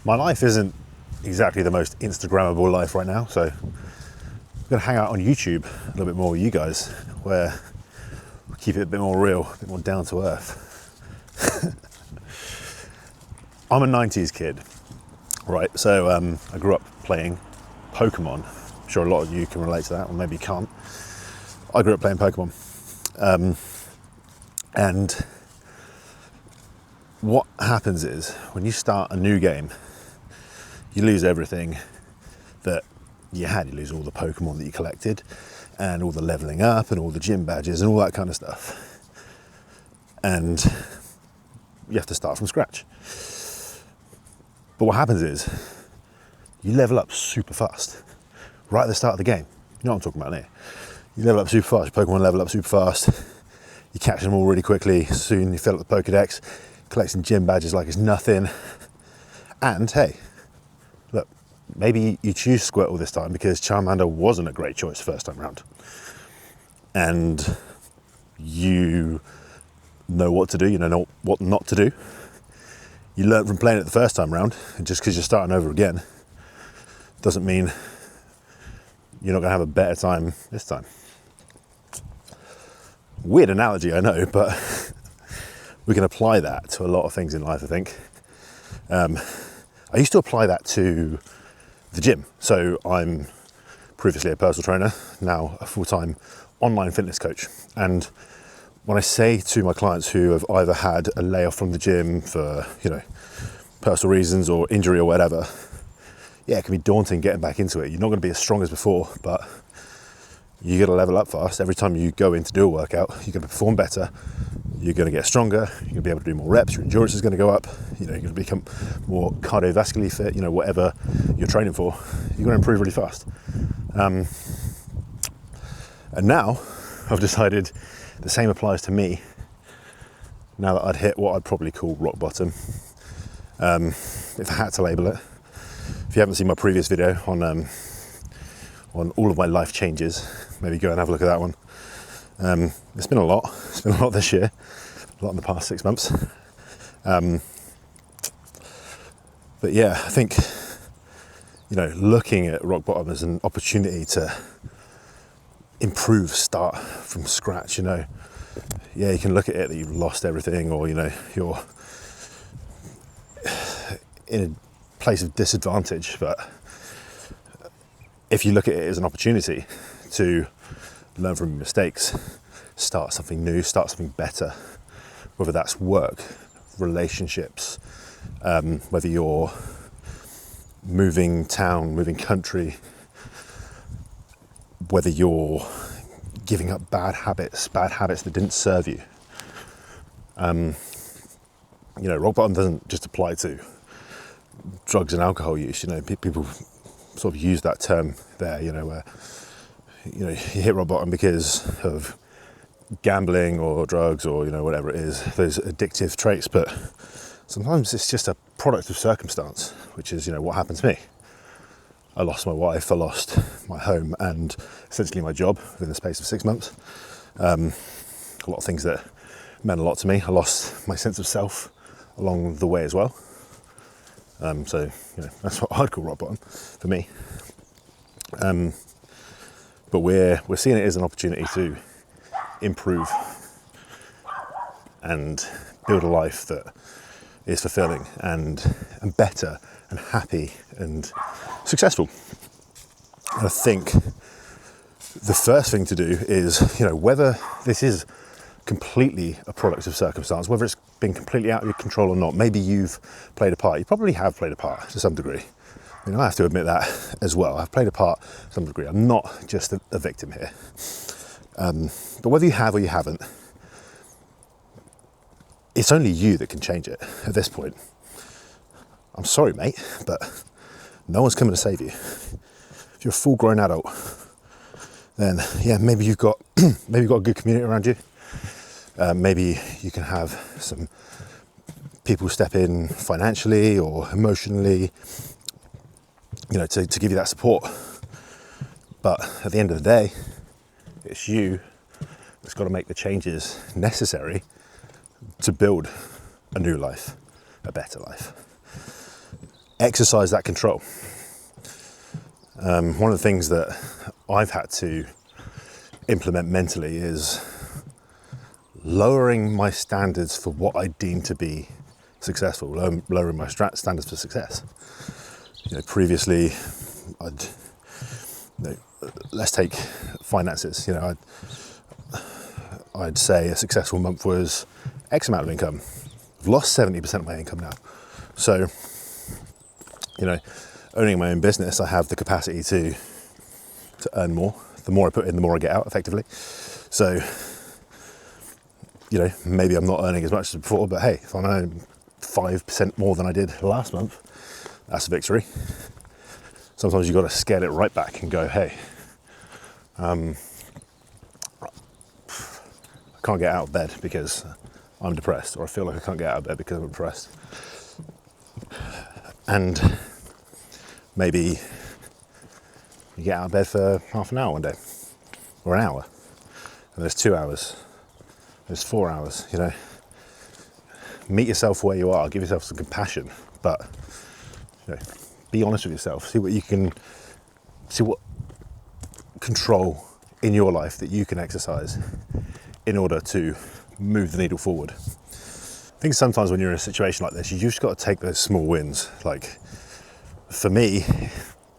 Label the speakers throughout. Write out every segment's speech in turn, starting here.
Speaker 1: My life isn't exactly the most Instagrammable life right now, so I'm going to hang out on YouTube a little bit more with you guys, where we keep it a bit more real, a bit more down to earth. I'm a 90s kid, right? So I grew up playing Pokemon. I'm sure a lot of you can relate to that, or maybe you can't. I grew up playing Pokemon. And what happens is, when you start a new game, you lose everything that you had. You lose all the Pokemon that you collected, and all the leveling up, and all the gym badges, and all that kind of stuff. And you have to start from scratch. But what happens is, you level up super fast, right at the start of the game. You know what I'm talking about here. You level up super fast, your Pokemon level up super fast, you catch them all really quickly, soon you fill up the Pokedex, collecting gym badges like it's nothing. And hey, look, maybe you choose Squirtle this time because Charmander wasn't a great choice first time round. And you know what to do, you know what not to do. You learn from playing it the first time round, and just because you're starting over again doesn't mean you're not going to have a better time this time. Weird analogy, I know, but we can apply that to a lot of things in life, I think. I used to apply that to the gym. So I'm previously a personal trainer, now a full-time online fitness coach. And when I say to my clients who have either had a layoff from the gym for, personal reasons or injury or whatever, yeah, it can be daunting getting back into it. You're not going to be as strong as before, but you got to level up fast. Every time you go in to do a workout, you're going to perform better. You're going to get stronger. You're going to be able to do more reps. Your endurance is going to go up. You're going to become more cardiovascularly fit. Whatever you're training for, you're going to improve really fast. And now I've decided the same applies to me. Now that I'd hit what I'd probably call rock bottom, if I had to label it. If you haven't seen my previous video on all of my life changes, maybe go and have a look at that one. It's been a lot. It's been a lot this year, a lot in the past 6 months. But yeah, I think, looking at rock bottom as an opportunity to improve, start from scratch, yeah, you can look at it that you've lost everything, or, you're in a place of disadvantage. But if you look at it as an opportunity to learn from your mistakes, start something new, start something better, whether that's work, relationships, whether you're moving town, moving country, whether you're giving up bad habits that didn't serve you. Rock bottom doesn't just apply to drugs and alcohol use. People sort of use that term there, where you hit rock bottom because of gambling or drugs or whatever it is, those addictive traits. But sometimes it's just a product of circumstance, which is what happened to me. I lost my wife, I lost my home, and essentially my job within the space of 6 months. A lot of things that meant a lot to me. I lost my sense of self along the way as well. So that's what I'd call rock bottom for me. But we're seeing it as an opportunity to improve and build a life that is fulfilling and better and happy and successful. And I think the first thing to do is, whether this is completely a product of circumstance, whether it's been completely out of your control or not, maybe you've played a part. You probably have played a part to some degree. I have to admit that as well. I've played a part to some degree. I'm not just a victim here. But whether you have or you haven't, it's only you that can change it at this point. I'm sorry, mate, but no one's coming to save you. If you're a full-grown adult, then yeah, maybe you've got a good community around you. Maybe you can have some people step in financially or emotionally, to give you that support. But at the end of the day, it's you that's got to make the changes necessary to build a new life, a better life. exercise that control. One of the things that I've had to implement mentally is lowering my standards for what I deem to be successful, lowering my standards for success. Previously, let's take finances. I'd say a successful month was X amount of income. I've lost 70% of my income now. So, owning my own business, I have the capacity to earn more. The more I put in, the more I get out, effectively. So, maybe I'm not earning as much as before, but hey, if I'm earning 5% more than I did last month, that's a victory. Sometimes you've got to scale it right back and go, hey, I can't get out of bed because I'm depressed, or I feel like I can't get out of bed because I'm depressed. And maybe you get out of bed for half an hour one day, or an hour, and there's 2 hours, there's 4 hours, Meet yourself where you are, give yourself some compassion, but be honest with yourself, see what control in your life that you can exercise in order to move the needle forward. I think sometimes when you're in a situation like this, you just got to take those small wins. Like, for me,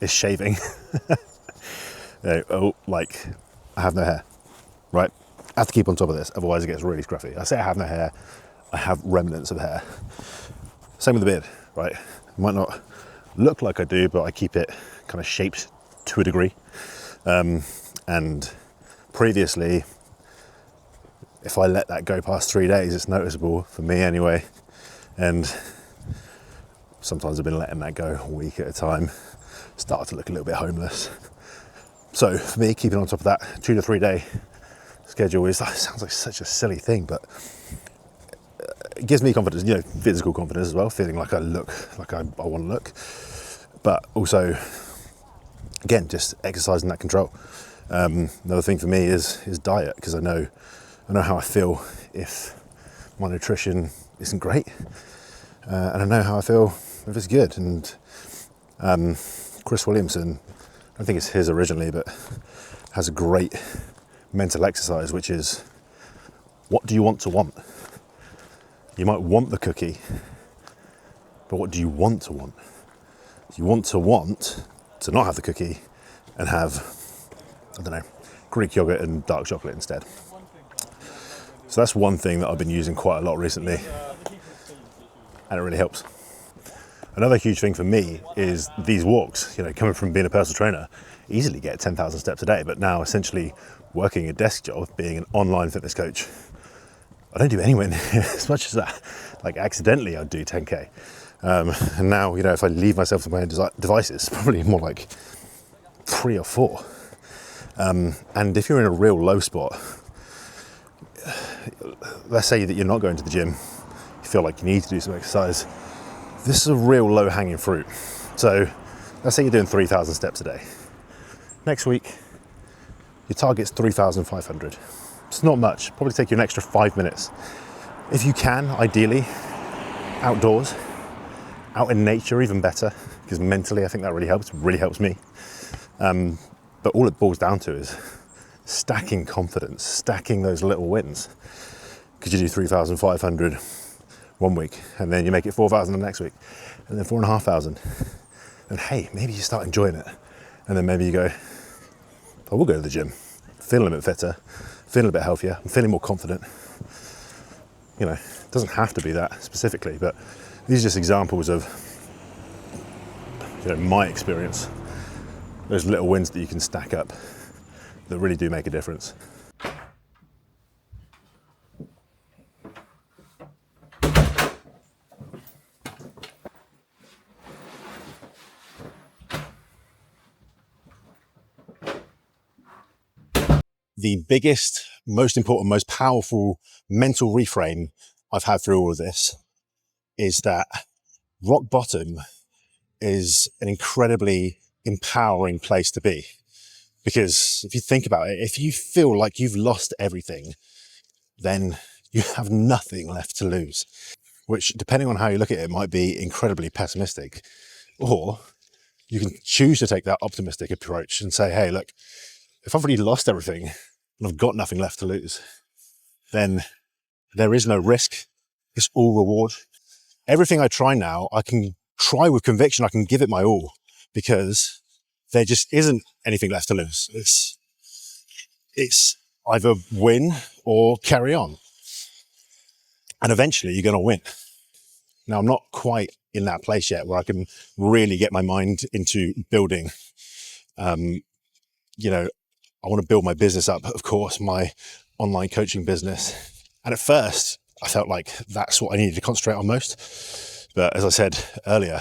Speaker 1: it's shaving. I have no hair, right? I have to keep on top of this, otherwise it gets really scruffy. I say I have no hair, I have remnants of hair. Same with the beard, right? It might not look like I do, but I keep it kind of shaped to a degree. And previously, if I let that go past 3 days, it's noticeable for me anyway. And sometimes I've been letting that go a week at a time, start to look a little bit homeless. So for me, keeping on top of that 2 to 3 day schedule sounds like such a silly thing, but it gives me confidence, physical confidence as well, feeling like I look like I want to look, but also, again, just exercising that control. Another thing for me is diet, because I know how I feel if my nutrition isn't great, and I know how I feel if it's good. And Chris Williamson, I don't think it's his originally, but has a great mental exercise, which is, what do you want to want? You might want the cookie, but what do you want to want? You want to not have the cookie and have, Greek yogurt and dark chocolate instead. So that's one thing that I've been using quite a lot recently, and it really helps. Another huge thing for me is these walks. Coming from being a personal trainer, easily get 10,000 steps a day, but now essentially working a desk job, being an online fitness coach, I don't do anywhere near as much as that. Like, accidentally I'd do 10k. And now, if I leave myself to my own devices, probably more like 3 or 4. And if you're in a real low spot, let's say that you're not going to the gym, you feel like you need to do some exercise, this is a real low hanging fruit. So let's say you're doing 3,000 steps a day. Next week, your target's 3,500. It's not much, probably take you an extra 5 minutes. If you can, ideally, outdoors, out in nature, even better, because mentally I think that really helps me. But all it boils down to is stacking confidence, stacking those little wins. Because you do 3,500 one week, and then you make it 4,000 the next week, and then 4,500. And hey, maybe you start enjoying it. And then maybe you go, I will go to the gym, feeling a bit fitter, feeling a bit healthier, I'm feeling more confident. It doesn't have to be that specifically, but these are just examples of my experience, those little wins that you can stack up that really do make a difference. The biggest, most important, most powerful mental reframe I've had through all of this is that rock bottom is an incredibly empowering place to be. Because if you think about it, if you feel like you've lost everything, then you have nothing left to lose, which, depending on how you look at it, might be incredibly pessimistic. Or you can choose to take that optimistic approach and say, hey, look, if I've already lost everything and I've got nothing left to lose, then there is no risk. It's all reward. Everything I try now, I can try with conviction. I can give it my all because there just isn't anything left to lose. It's either win or carry on. And eventually you're going to win. Now, I'm not quite in that place yet where I can really get my mind into building. I want to build my business up, of course, my online coaching business. And at first, I felt like that's what I needed to concentrate on most. But as I said earlier,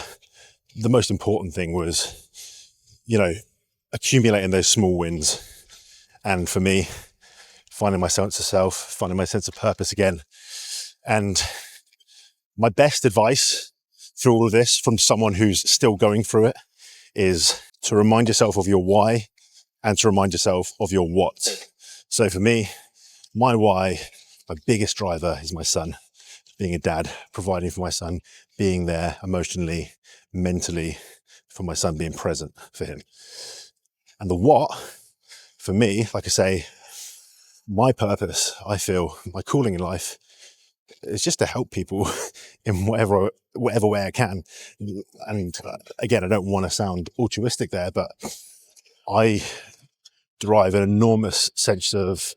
Speaker 1: the most important thing was, accumulating those small wins. And for me, finding my sense of self, finding my sense of purpose again. And my best advice through all of this from someone who's still going through it is to remind yourself of your why and to remind yourself of your what. So for me, my why, my biggest driver is my son, being a dad, providing for my son, being there emotionally, mentally for my son, being present for him. And the what, for me, like I say, my purpose, I feel, my calling in life is just to help people in whatever way I can. And again, I don't want to sound altruistic there, but I derive an enormous sense of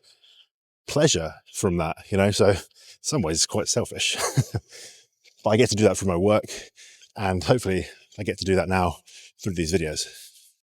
Speaker 1: pleasure from that, so in some ways it's quite selfish. But I get to do that through my work, and hopefully I get to do that now through these videos.